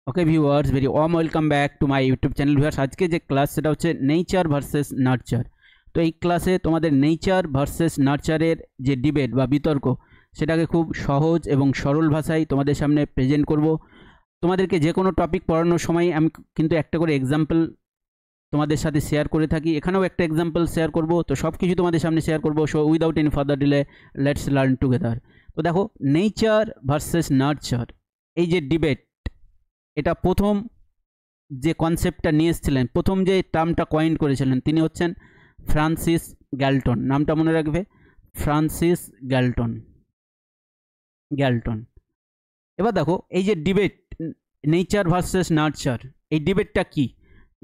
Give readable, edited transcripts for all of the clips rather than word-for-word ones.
Okay viewers, very warm welcome back to my YouTube channel. Viewers, আজকে যে class সেটা হচ্ছে নেচার ভার্সেস নার্চার। তো এই ক্লাসে তোমাদের নেচার ভার্সেস নার্চারের যে ডিবেট বা বিতর্ক সেটাকে খুব সহজ এবং সরল ভাষায় তোমাদের সামনে প্রেজেন্ট করব। তোমাদেরকে যে কোনো টপিক পড়ানোর সময় আমি কিন্তু একটা করে এক্সাম্পল তোমাদের সাথে শেয়ার করে থাকি, এখানেও একটা এক্সাম্পল শেয়ার করব। তো সব কিছু তোমাদের সামনে শেয়ার করব। So without any further delay let's learn together. তো দেখো, নেচার ভার্সেস নার্চার এই যে ডিবেট, এটা প্রথম যে কনসেপ্টটা নিয়ে এসেছিলেন, প্রথম যে টার্মটা কয়েন করেছিলেন, তিনি হচ্ছেন ফ্রান্সিস গ্যালটন। নামটা মনে রাখবে, ফ্রান্সিস গ্যালটন। গ্যালটন। এবার দেখো, এই যে ডিবেট নেচার ভার্সেস নার্চার, এই ডিবেটটা কি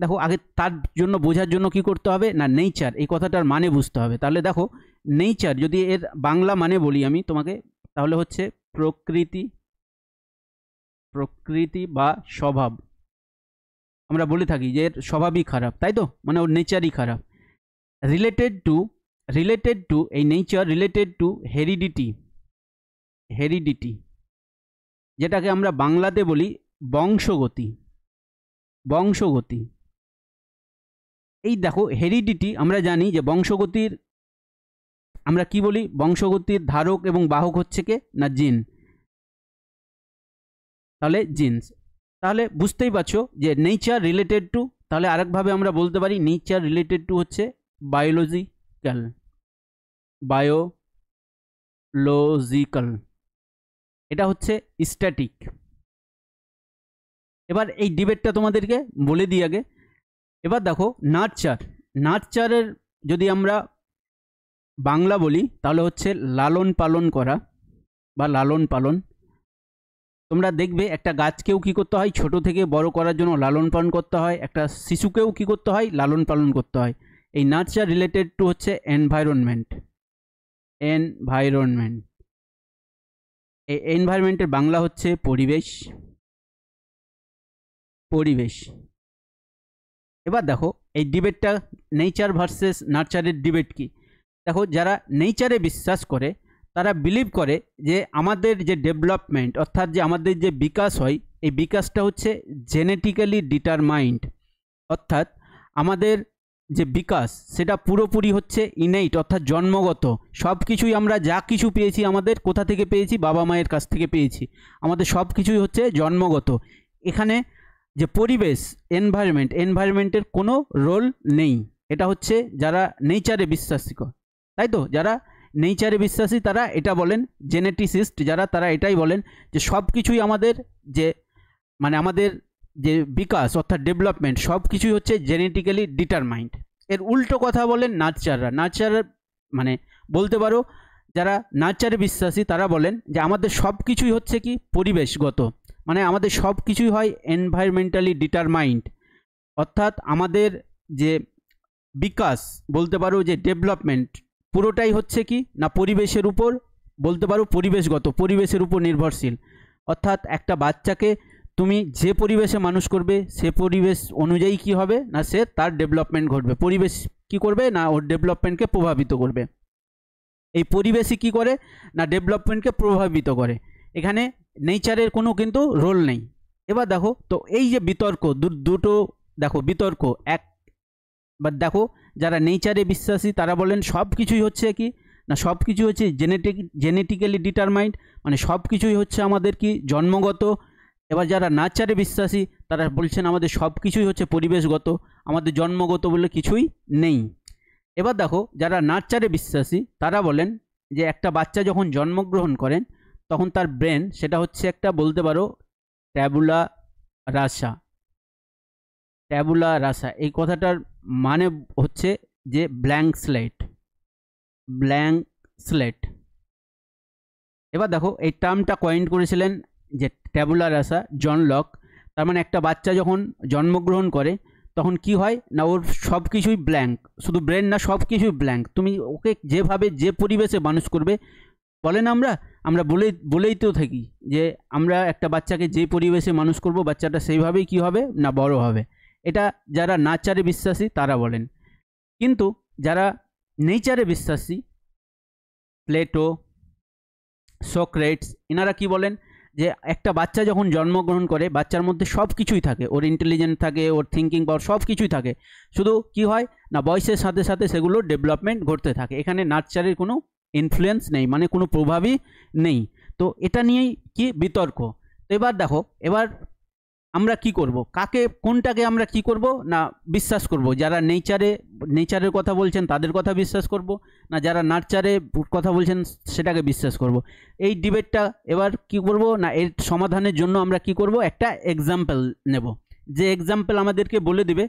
দেখো, আগে তার জন্য বোঝার জন্য কি করতে হবে না, নেচার এই কথাটার মানে বুঝতে হবে। তাহলে দেখো, নেচার যদি এর বাংলা মানে বলি আমি তোমাকে, তাহলে হচ্ছে প্রকৃতি, প্রকৃতি বা স্বভাব। আমরা বলে থাকি যে এর স্বভাবই খারাপ, তাই তো, মানে ওর নেচারই খারাপ। রিলেটেড টু এই nature related to heredity, heredity যেটাকে আমরা বাংলাতে বলি বংশগতি, বংশগতি। এই দেখো, হেরিডিটি আমরা জানি যে বংশগতির আমরা কি বলি, বংশগতির ধারক এবং বাহক হচ্ছে কে না জিন। তাহলে জিন্স, তাহলে বুঝতেই পারছো যে নেচার রিলেটেড টু, তাহলে আরেকভাবে আমরা বলতে পারি নেচার রিলেটেড টু হচ্ছে বায়োলজিক্যাল, বায়োলজিক্যাল। এটা হচ্ছে স্ট্যাটিক। এবার এই ডিবেটটা তোমাদেরকে বলে দিই আগে। এবার দেখো, নার্চার, নার্চারের যদি আমরা বাংলা বলি তাহলে হচ্ছে লালন পালন করা বা লালন পালন। তোমরা দেখবে একটা গাছকেও কি করতে হয়, ছোট থেকে বড় করার জন্য লালন পালন করতে হয়। একটা শিশুকেও কি করতে হয়, লালন পালন করতে হয়। এই নার্চার রিলেটেড টু হচ্ছে এনভায়রনমেন্ট, এনভায়রনমেন্ট। এই এনভায়রনমেন্টের বাংলা হচ্ছে পরিবেশ, পরিবেশ। এবার দেখো, এই ডিবেটটা নেচার ভার্সেস নার্চারের ডিবেট কি দেখো, যারা নেচারে বিশ্বাস করে তারা বিলিভ করে যে আমাদের যে ডেভেলপমেন্ট, অর্থাৎ যে আমাদের যে বিকাশ হয়, এই বিকাশটা হচ্ছে জেনেটিক্যালি ডিটারমাইন্ড। অর্থাৎ আমাদের যে বিকাশ সেটা পুরোপুরি হচ্ছে ইনেইট, অর্থাৎ জন্মগত। সব কিছুই আমরা যা কিছু পেয়েছি আমাদের কোথা থেকে পেয়েছি, বাবা মায়ের কাছ থেকে পেয়েছি। আমাদের সব কিছুই হচ্ছে জন্মগত। এখানে যে পরিবেশ, এনভায়রনমেন্ট, এনভায়রনমেন্টের কোনো রোল নেই। এটা হচ্ছে যারা নেচারে বিশ্বাসী, তাই তো, যারা নেচারে বিশ্বাসী তারা এটা বলেন, জেনেটিসিস্ট যারা, তারা এটাই বলেন যে সব কিছুই আমাদের যে মানে আমাদের যে বিকাশ অর্থাৎ ডেভেলপমেন্ট সব কিছুই হচ্ছে জেনেটিক্যালি ডিটারমাইন্ড। এর উল্টো কথা বলেন নার্চাররা। নার্চার মানে বলতে পারো যারা নার্চারে বিশ্বাসী তারা বলেন যে আমাদের সব কিছুই হচ্ছে কি পরিবেশগত, মানে আমাদের সব কিছুই হয় এনভায়রনমেন্টালি ডিটারমাইন্ড। অর্থাৎ আমাদের যে বিকাশ বলতে পারো, যে ডেভেলপমেন্ট, পুরোটাই হচ্ছে কি না পরিবেশের উপর, বলতে পারো পরিবেশগত, পরিবেশের উপর নির্ভরশীল। অর্থাৎ একটা বাচ্চাকে তুমি যে পরিবেশে মানুষ করবে সে পরিবেশ অনুযায়ী কি হবে না, সে তার ডেভেলপমেন্ট ঘটবে। পরিবেশ কি করবে না, ওর ডেভেলপমেন্টকে প্রভাবিত করবে। এই পরিবেশই কি করে না, ডেভেলপমেন্টকে প্রভাবিত করে। এখানে নেচারের কোনো কিন্তু রোল নেই। এবার দেখো, তো এই যে বিতর্ক দুটো দেখো, বিতর্ক এক, বাট দেখো যারা নেচারে বিশ্বাসী তারা বলেন সব কিছুই হচ্ছে কি না, সব কিছু হচ্ছে জেনেটিক্যালি ডিটারমাইন্ড, মানে সব কিছুই হচ্ছে আমাদের কি জন্মগত। এবার যারা নার্চারে বিশ্বাসী তারা বলছেন আমাদের সব কিছুই হচ্ছে পরিবেশগত, আমাদের জন্মগত বলে কিছুই নেই। এবার দেখো, যারা নার্চারে বিশ্বাসী তারা বলেন যে একটা বাচ্চা যখন জন্মগ্রহণ করেন তখন তার ব্রেন সেটা হচ্ছে একটা, বলতে পারো ট্যাবুলা রাসা। ট্যাবুলা রাসা এই কথাটার মানে হচ্ছে যে ব্ল্যাঙ্ক স্লেট, ব্ল্যাঙ্ক স্লেট। এবার দেখো, এই টার্মটা কয়েন করেছিলেন যে ট্যাবুলা রাসা জন লক। তার মানে একটা বাচ্চা যখন জন্মগ্রহণ করে তখন কি হয় না, ওর সব কিছুই ব্ল্যাঙ্ক, শুধু ব্রেন না, সব কিছুই ব্ল্যাঙ্ক। তুমি ওকে যেভাবে যে পরিবেশে মানুষ করবে, বলেন আমরা বলেই তো থাকি যে আমরা একটা বাচ্চাকে যে পরিবেশে মানুষ করব বাচ্চাটা সেইভাবেই কি হবে না বড় হবে। এটা যারা নাচারে বিশ্বাসী তারা বলেন। কিন্তু যারা নেচারে বিশ্বাসী, প্লেটো, সক্রেটস, এনারা কি বলেন যে একটা বাচ্চা যখন জন্মগ্রহণ করে বাচ্চার মধ্যে সব কিছুই থাকে, ওর ইন্টেলিজেন্ট থাকে, ওর থিঙ্কিং পাওয়ার সব কিছুই থাকে, শুধু কি হয় না বয়সের সাথে সাথে সেগুলো ডেভেলপমেন্ট ঘটতে থাকে। এখানে নার্চারের কোনো ইনফ্লুয়েন্স নেই, মানে কোনো প্রভাবই নেই। তো এটা নিয়েই কি বিতর্ক। তো এবার দেখো, এবার আমরা কি করব, কাকে কোনটাকে আমরা কি করব না বিশ্বাস করব, যারা নেচারের কথা বলছেন তাদের কথা বিশ্বাস করব, না যারা নার্চারে কথা বলছেন সেটাকে বিশ্বাস করব। এই ডিবেটটা এবার কি করব না এর সমাধানের জন্য আমরা কি করব, একটা এক্সাম্পল নেব, যে এক্সাম্পল আমাদেরকে বলে দিবে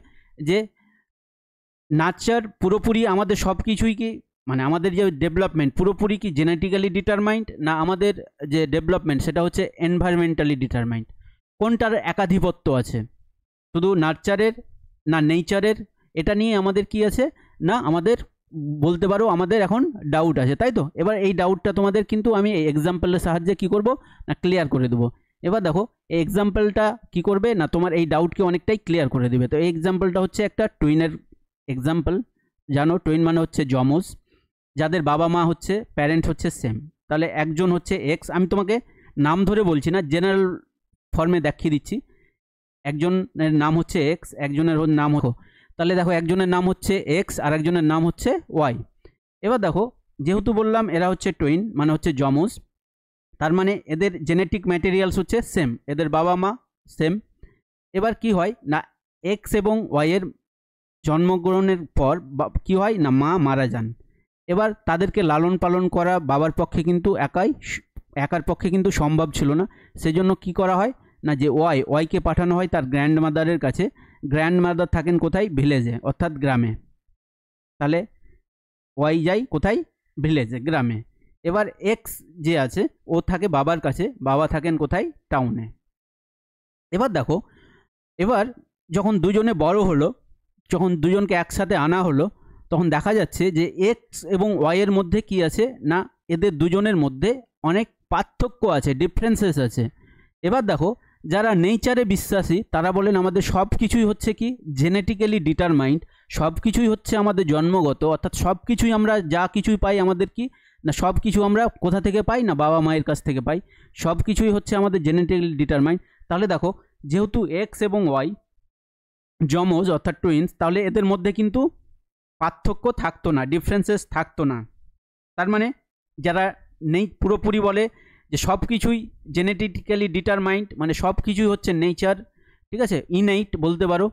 যে নার্চার পুরোপুরি আমাদের সব কিছুই কি, মানে আমাদের যে ডেভেলপমেন্ট পুরোপুরি কি জেনেটিক্যালি ডিটারমাইন্ড, না আমাদের যে ডেভেলপমেন্ট সেটা হচ্ছে এনভায়রনমেন্টালি ডিটারমাইন্ড, কোনটার একাধিপত্য আছে, শুধু নার্চারের না নেচারের, এটা নিয়ে আমাদের কি আছে না আমাদের বলতে পারো আমাদের এখন ডাউট আছে, তাই তো। এবার এই ডাউটটা তোমাদের কিন্তু আমি এই এক্সাম্পলের সাহায্যে কি করব না ক্লিয়ার করে দেবো। এবার দেখো এই এক্সাম্পলটা কি করবে না তোমার এই ডাউটকে অনেকটাই ক্লিয়ার করে দেবে। তো এই এক্সাম্পলটা হচ্ছে একটা টুইনের এক্সাম্পল। জানো টুইন মানে হচ্ছে যমজ, যাদের বাবা মা হচ্ছে প্যারেন্ট হচ্ছে সেম। তাহলে একজন হচ্ছে এক্স, আমি তোমাকে নাম ধরে বলছি না, জেনারেল ফর্মে দেখিয়ে দিচ্ছি। একজনের নাম হচ্ছে এক্স, একজনের নাম হচ্ছে, তাহলে দেখো একজনের নাম হচ্ছে এক্স আর একজনের নাম হচ্ছে ওয়াই। এবার দেখো যেহেতু বললাম এরা হচ্ছে টুইন মানে হচ্ছে যমজ, তার মানে এদের জেনেটিক ম্যাটেরিয়ালস হচ্ছে সেম, এদের বাবা মা সেম। এবার কি হয় না এক্স এবং ওয়াইয়ের জন্মগ্রহণের পর কি হয় না মা মারা যান। এবার তাদেরকে লালন পালন করা বাবার পক্ষে কিন্তু একার পক্ষে কিন্তু সম্ভব ছিল না। সেজন্য কি করা হয় না যে ওয়াইকে পাঠানো হয় তার গ্র্যান্ড মাদারের কাছে। গ্র্যান্ড মাদার থাকেন কোথায়, ভিলেজে অর্থাৎ গ্রামে। তাহলে ওয়াই যায় কোথায়, ভিলেজে গ্রামে। এবার এক্স যে আছে ও থাকে বাবার কাছে, বাবা থাকেন কোথায়, টাউনে। এবার দেখো এবার যখন দুজনে বড় হলো, যখন দুজনকে একসাথে আনা হলো, তখন দেখা যাচ্ছে যে এক্স এবং ওয়াইয়ের মধ্যে কি আছে না এদের দুজনের মধ্যে অনেক পার্থক্য আছে, ডিফারেন্সেস আছে। এবার দেখো যারা নেচারে বিশ্বাসী তারা বলেন আমাদের সব কিছুই হচ্ছে কি জেনেটিক্যালি ডিটারমাইন্ড, সব কিছুই হচ্ছে আমাদের জন্মগত, অর্থাৎ সব কিছুই আমরা যা কিছুই পাই আমাদের কি না সব কিছু আমরা কোথা থেকে পাই না বাবা মায়ের কাছ থেকে পাই, সব কিছুই হচ্ছে আমাদের জেনেটিক্যালি ডিটারমাইন্ড। তাহলে দেখো যেহেতু এক্স এবং ওয়াই যমজ অর্থাৎ টুইন্স, তাহলে এদের মধ্যে কিন্তু পার্থক্য থাকতো না, ডিফারেন্সেস থাকতো না। তার মানে যারা নেই পুরোপুরি বলে যে সব কিছুই জেনেটিক্যালি ডিটারমাইন্ড, মানে সব কিছুই হচ্ছে নেচার, ঠিক আছে, ইনএইট বলতে পারো,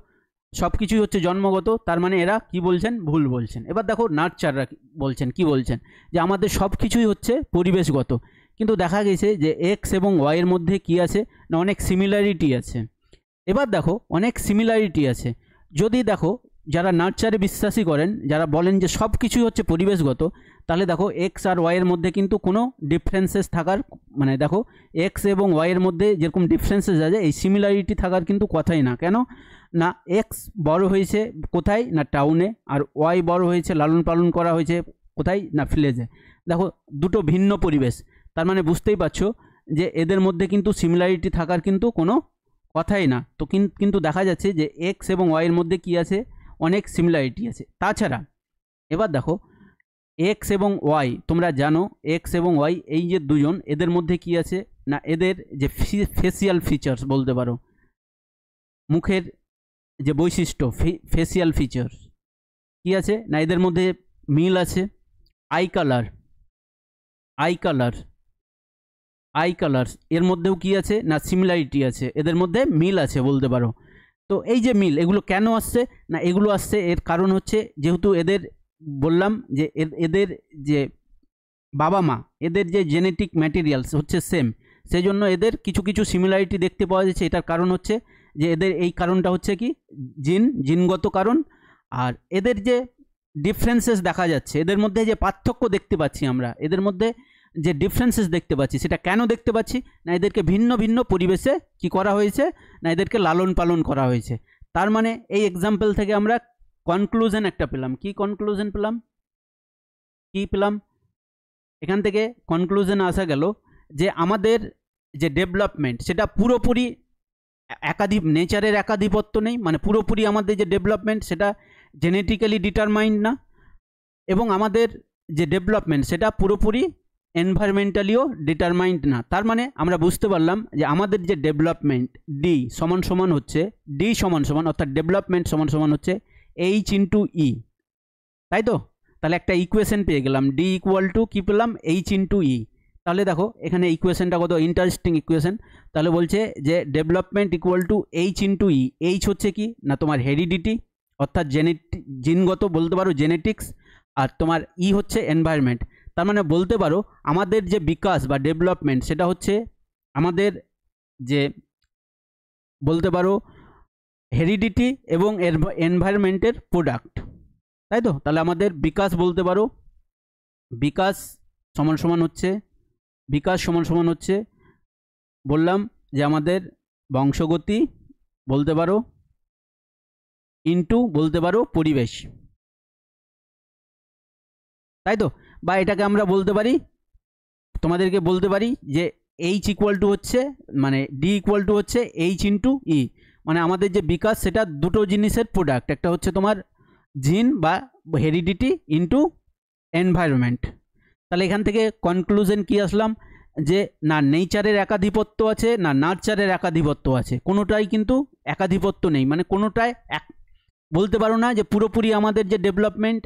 সব কিছুই হচ্ছে জন্মগত, তার মানে এরা কি বলছেন, ভুল বলছেন। এবার দেখো নার্চাররা বলছেন কি বলছেন, যে আমাদের সব কিছুই হচ্ছে পরিবেশগত। কিন্তু দেখা গেছে যে এক্স এবং ওয়াইয়ের মধ্যে কি আছে না অনেক সিমিলারিটি আছে। এবার দেখো অনেক সিমিলারিটি আছে, যদি দেখো যারা নার্চারে বিশ্বাসী করেন, যারা বলেন যে সব কিছুই হচ্ছে পরিবেশগত, তাহলে দেখো এক্স আর ওয়াইয়ের মধ্যে কিন্তু কোনো ডিফারেন্সেস থাকার, মানে দেখো এক্স এবং ওয়াইয়ের মধ্যে যেরকম ডিফারেন্সেস আছে এই সিমিলারিটি থাকার কিন্তু কথাই না। কেন না এক্স বড় হয়েছে কোথায় না টাউনে, আর ওয়াই বড় হয়েছে লালন পালন করা হয়েছে কোথায় না ভিলেজে। দেখো দুটো ভিন্ন পরিবেশ, তার মানে বুঝতেই পারছো যে এদের মধ্যে কিন্তু সিমিলারিটি থাকার কিন্তু কোনো কথাই না। তো কিন্তু দেখা যাচ্ছে যে এক্স এবং ওয়াইয়ের মধ্যে কি আছে, অনেক সিমিলারিটি আছে। তাছাড়া এবার দেখো এক্স এবং ওয়াই, তোমরা জানো এক্স এবং ওয়াই এই যে দুজন, এদের মধ্যে কি আছে না এদের যে ফেসিয়াল ফিচার্স বলতে পারো, মুখের যে বৈশিষ্ট্য ফেসিয়াল ফিচার্স কি আছে না এদের মধ্যে মিল আছে। আই কালার এর মধ্যেও কি আছে না সিমিলারিটি আছে, এদের মধ্যে মিল আছে বলতে পারো। তো এই যে মিল এগুলো কেন আসছে না এগুলো আসছে এর কারণ হচ্ছে যেহেতু এদের বললাম যে এদের যে বাবা মা এদের যে জেনেটিক ম্যাটেরিয়ালস হচ্ছে সেম, সেই জন্য এদের কিছু কিছু সিমিলারিটি দেখতে পাওয়া যাচ্ছে। এটার কারণ হচ্ছে যে এদের এই কারণটা হচ্ছে কি জিনগত কারণ। আর এদের যে ডিফারেন্সেস দেখা যাচ্ছে, এদের মধ্যে যে পার্থক্য দেখতে পাচ্ছি আমরা, এদের মধ্যে যে ডিফারেন্সেস দেখতে পাচ্ছি সেটা কেন দেখতে পাচ্ছি না এদেরকে ভিন্ন ভিন্ন পরিবেশে কি করা হয়েছে না এদেরকে লালন পালন করা হয়েছে। তার মানে এই এক্সাম্পল থেকে আমরা কনক্লুশন একটা পেলাম। কি কনক্লুশন পেলাম, কি পেলাম এখান থেকে কনক্লুশন আসা গেল যে আমাদের যে ডেভেলপমেন্ট সেটা পুরোপুরি নেচারের একাধিপত্য নেই, মানে পুরোপুরি আমাদের যে ডেভেলপমেন্ট সেটা জেনেটিক্যালি ডিটারমাইন্ড না, এবং আমাদের যে ডেভেলপমেন্ট সেটা পুরোপুরি এনভায়রনমেন্টালিও ডিটারমাইন্ড না। তার মানে আমরা বুঝতে পারলাম যে আমাদের যে ডেভেলপমেন্ট ডি সমান সমান হচ্ছে ডি সমান সমান অর্থাৎ ডেভেলপমেন্ট সমান সমান হচ্ছে এইচ ইন্টু ই, তাই তো? তাহলে একটা ইকুয়েশন পেয়ে গেলাম, ডি ইকুয়াল টু কী পেলাম, এইচ ইন্টু ই। তাহলে দেখো এখানে ইকুয়েশনটা কত ইন্টারেস্টিং ইকুয়েশন। তাহলে বলছে যে development equal to H into E. H হচ্ছে কি না তোমার হেরিডিটি অর্থাৎ জিনগত বলতে পারো জেনেটিক্স, আর তোমার ই হচ্ছে এনভায়রনমেন্ট। তার মানে বলতে পারো আমাদের যে বিকাশ বা ডেভেলপমেন্ট সেটা হচ্ছে আমাদের যে বলতে পারো হেরিডিটি এবং এনভায়রনমেন্টের প্রোডাক্ট, তাই তো? তাহলে আমাদের বিকাশ বলতে পারো বিকাশ সমান সমান হচ্ছে বললাম যে আমাদের বংশগতি বলতে পারো ইনটু বলতে পারো পরিবেশ, তাই তো? বা এটাকে আমরা বলতে পারি, তোমাদেরকে বলতে পারি যে এইচ ইকুয়াল টু হচ্ছে মানে ডি ইকুয়াল টু হচ্ছে এইচ ইন্টু ই। মানে আমাদের যে বিকাশ সেটা দুটো জিনিসের প্রোডাক্ট, একটা হচ্ছে তোমার জিন বা হেরিডিটি ইন্টু এনভায়রনমেন্ট। তাহলে এখান থেকে কনক্লুশন কি আসলাম যে না নেচারের একাধিপত্য আছে না নার্চারের একাধিপত্য আছে, কোনোটাই কিন্তু একাধিপত্য নেই। মানে কোনোটাই বলতে পারো না যে পুরোপুরি আমাদের যে ডেভেলপমেন্ট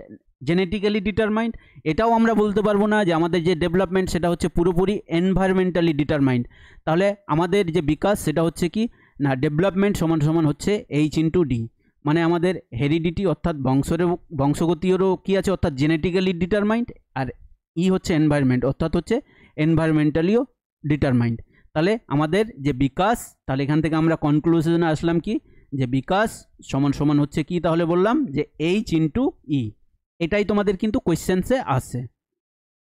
জেনেটিক্যালি ডিটারমাইন্ড, এটাও আমরা বলতে পারবো না যে আমাদের যে ডেভেলপমেন্ট সেটা হচ্ছে পুরোপুরি এনভায়রনমেন্টালি ডিটারমাইন্ড। তাহলে আমাদের যে বিকাশ সেটা হচ্ছে কি না ডেভেলপমেন্ট সমান সমান হচ্ছে এইচ ইন্টু ডি। মানে আমাদের হেরিডিটি অর্থাৎ বংশগতিরও কী আছে অর্থাৎ জেনেটিক্যালি ডিটারমাইন্ড, আর ই হচ্ছে এনভায়রনমেন্ট অর্থাৎ হচ্ছে এনভায়রনমেন্টালিও ডিটারমাইন্ড। তাহলে আমাদের যে বিকাশ, তাহলে এখান থেকে আমরা কনক্লুশনে আসলাম কি যে বিকাশ সমান সমান হচ্ছে কি, তাহলে বললাম যে এইচ ইন্টু ই। এটাই তোমাদের কিন্তু কোয়েশ্চেন্সে আসে,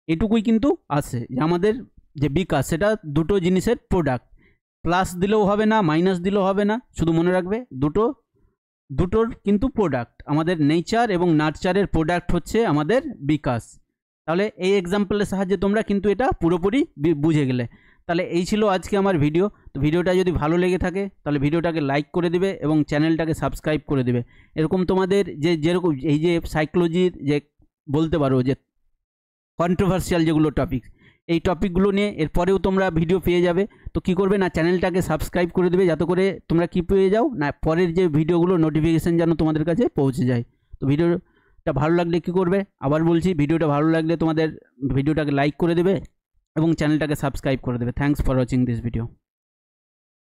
এটুকুই কিন্তু আসে যে আমাদের যে বিকাশ সেটা দুটো জিনিসের প্রোডাক্ট, প্লাস দিলেও হবে না মাইনাস দিলেও হবে না, শুধু মনে রাখবে দুটোর কিন্তু প্রোডাক্ট, আমাদের নেচার এবং নার্চারের প্রোডাক্ট হচ্ছে আমাদের বিকাশ। তাহলে এই এক্সাম্পলের সাহায্যে তোমরা কিন্তু এটা পুরোপুরি বুঝে গেলে। তাহলে এই ছিল আজকে আমার ভিডিও। তো ভিডিওটা যদি ভালো লেগে থাকে তাহলে ভিডিওটাকে লাইক করে দিবে এবং চ্যানেলটাকে সাবস্ক্রাইব করে দেবে। এরকম তোমাদের যেরকম এই যে সাইকোলজির যে বলতে পারো যে কন্ট্রোভার্সিয়াল যেগুলো টপিক, এই টপিকগুলো নিয়ে এরপরেও তোমরা ভিডিও পেয়ে যাবে। তো কী করবে না চ্যানেলটাকে সাবস্ক্রাইব করে দেবে যাতে করে তোমরা কী পেয়ে যাও না পরের যে ভিডিওগুলো নোটিফিকেশান যেন তোমাদের কাছে পৌঁছে যায়। তো ভিডিওটা ভালো লাগলে কী করবে, আবার বলছি ভিডিওটা ভালো লাগলে তোমাদের ভিডিওটাকে লাইক করে দেবে এবং চ্যানেলটাকে সাবস্ক্রাইব করে দেবে। Thanks for watching this video.